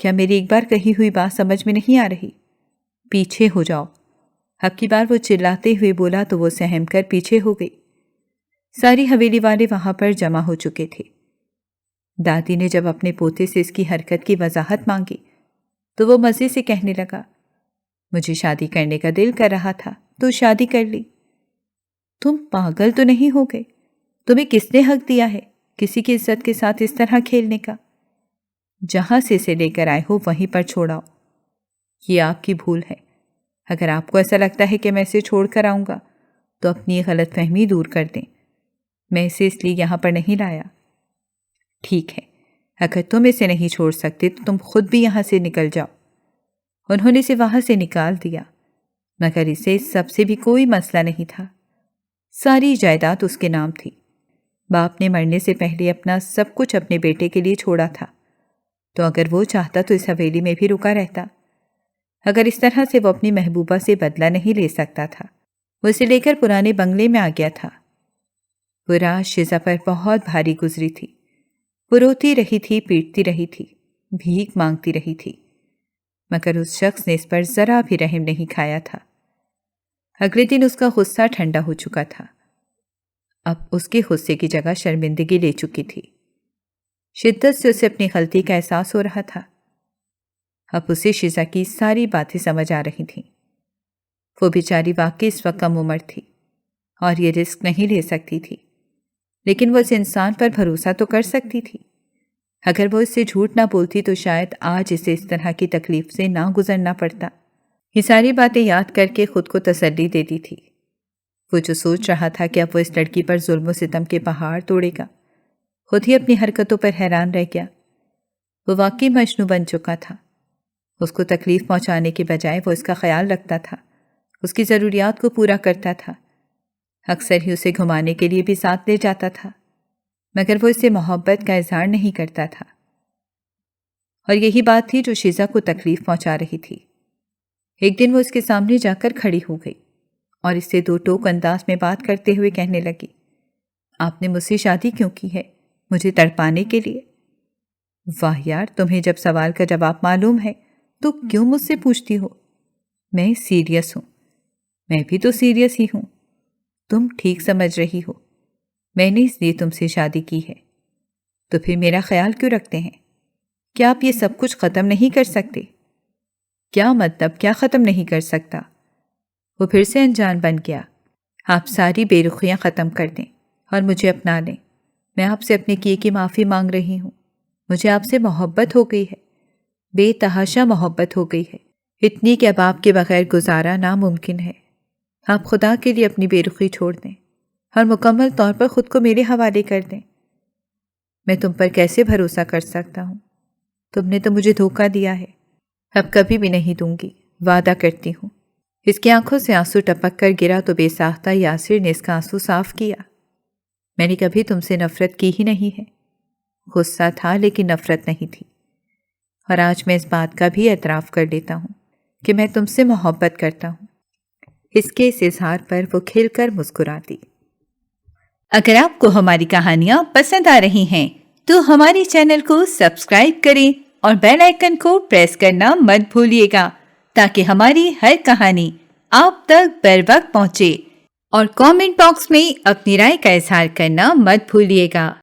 کیا میری ایک بار کہی ہوئی بات سمجھ میں نہیں آ رہی؟ پیچھے ہو جاؤ۔ اب کی بار وہ چلاتے ہوئے بولا تو وہ سہم کر پیچھے ہو گئی۔ ساری حویلی والے وہاں پر جمع ہو چکے تھے۔ دادی نے جب اپنے پوتے سے اس کی حرکت کی وضاحت مانگی تو وہ مزے سے کہنے لگا، مجھے شادی کرنے کا دل کر رہا تھا تو شادی کر لی۔ تم پاگل تو نہیں ہو گئے؟ تمہیں کس نے حق دیا ہے کسی کی عزت کے ساتھ اس طرح کھیلنے کا؟ جہاں سے اسے لے کر آئے ہو وہیں پر چھوڑاؤ۔ یہ آپ کی بھول ہے۔ اگر آپ کو ایسا لگتا ہے کہ میں اسے چھوڑ کر آؤں گا تو اپنی غلط فہمی دور کر دیں۔ میں اسے اس لیے یہاں پر نہیں لایا۔ ٹھیک ہے، اگر تم اسے نہیں چھوڑ سکتے تو تم خود بھی یہاں سے نکل جاؤ۔ انہوں نے اسے وہاں سے نکال دیا، مگر اسے سب سے بھی کوئی مسئلہ نہیں تھا۔ ساری جائیداد اس کے نام تھی۔ باپ نے مرنے سے پہلے اپنا سب کچھ اپنے بیٹے کے لیے چھوڑا تھا، تو اگر وہ چاہتا تو اس حویلی میں بھی رکا رہتا۔ اگر اس طرح سے وہ اپنی محبوبہ سے بدلہ نہیں لے سکتا تھا، وہ اسے لے کر پرانے بنگلے میں آ گیا تھا۔ وہ رات شیزا پر بہت بھاری گزری تھی۔ وہ روتی رہی تھی، پیٹتی رہی تھی، بھیک مانگتی رہی تھی، مگر اس شخص نے اس پر ذرا بھی رحم نہیں کھایا تھا۔ اگلے دن اس کا غصہ ٹھنڈا ہو چکا تھا۔ اب اس کے غصے کی جگہ شرمندگی لے چکی تھی۔ شدت سے اسے اپنی غلطی کا احساس ہو رہا تھا۔ اب اسے شیزا کی ساری باتیں سمجھ آ رہی تھیں۔ وہ بیچاری واقعی اس وقت کم عمر تھی اور یہ رسک نہیں لے سکتی تھی، لیکن وہ اس انسان پر بھروسہ تو کر سکتی تھی۔ اگر وہ اس سے جھوٹ نہ بولتی تو شاید آج اسے اس طرح کی تکلیف سے نہ گزرنا پڑتا۔ یہ ساری باتیں یاد کر کے خود کو تسلی دیتی تھی۔ وہ جو سوچ رہا تھا کہ اب وہ اس لڑکی پر ظلم و ستم کے پہاڑ توڑے گا، خود ہی اپنی حرکتوں پر حیران رہ گیا۔ وہ واقعی مجنوں بن چکا تھا۔ اس کو تکلیف پہنچانے کے بجائے وہ اس کا خیال رکھتا تھا، اس کی ضروریات کو پورا کرتا تھا، اکثر ہی اسے گھمانے کے لیے بھی ساتھ لے جاتا تھا، مگر وہ اس سے محبت کا اظہار نہیں کرتا تھا۔ اور یہی بات تھی جو شیزا کو تکلیف پہنچا رہی تھی۔ ایک دن وہ اس کے سامنے جا کر کھڑی ہو گئی اور اس سے دو ٹوک انداز میں بات کرتے ہوئے کہنے لگی، آپ نے مجھ سے شادی کیوں کی ہے؟ مجھے تڑپانے کے لیے؟ واہ یار، تمہیں جب سوال کا جواب معلوم ہے تو کیوں مجھ سے پوچھتی ہو؟ میں سیریس ہوں۔ میں بھی تو سیریس ہی ہوں۔ تم ٹھیک سمجھ رہی ہو، میں نے اس لیے تم سے شادی کی ہے۔ تو پھر میرا خیال کیوں رکھتے ہیں؟ کیا آپ یہ سب کچھ ختم نہیں کر سکتے؟ کیا مطلب کیا ختم نہیں کر سکتا؟ وہ پھر سے انجان بن گیا۔ آپ ساری بے رخیاں ختم کر دیں اور مجھے اپنا لیں۔ میں آپ سے اپنے کیے کی معافی مانگ رہی ہوں۔ مجھے آپ سے محبت ہو گئی ہے، بے تحاشا محبت ہو گئی ہے، اتنی کہ اب آپ کے بغیر گزارا ناممکن ہے۔ آپ خدا کے لیے اپنی بے رخی چھوڑ دیں اور مکمل طور پر خود کو میرے حوالے کر دیں۔ میں تم پر کیسے بھروسہ کر سکتا ہوں؟ تم نے تو مجھے دھوکہ دیا ہے۔ اب کبھی بھی نہیں دوں گی، وعدہ کرتی ہوں۔ اس کی آنکھوں سے آنسو ٹپک کر گرا تو بے ساختہ یاسر نے اس کا آنسو صاف کیا۔ میں نے کبھی تم سے نفرت کی ہی نہیں ہے۔ غصہ تھا لیکن نفرت نہیں تھی، اور آج میں اس بات کا بھی اعتراف کر لیتا ہوں کہ میں تم سے محبت کرتا ہوں۔ اس کے اس اظہار پر وہ کھل کر مسکرا دی۔ اگر آپ کو ہماری کہانیاں پسند آ رہی ہیں تو ہمارے چینل کو سبسکرائب کریں اور بیل آئیکن کو پریس کرنا مت بھولیے گا تاکہ ہماری ہر کہانی آپ تک بر وقت پہنچے، اور کامنٹ باکس میں اپنی رائے کا اظہار کرنا مت بھولیے گا۔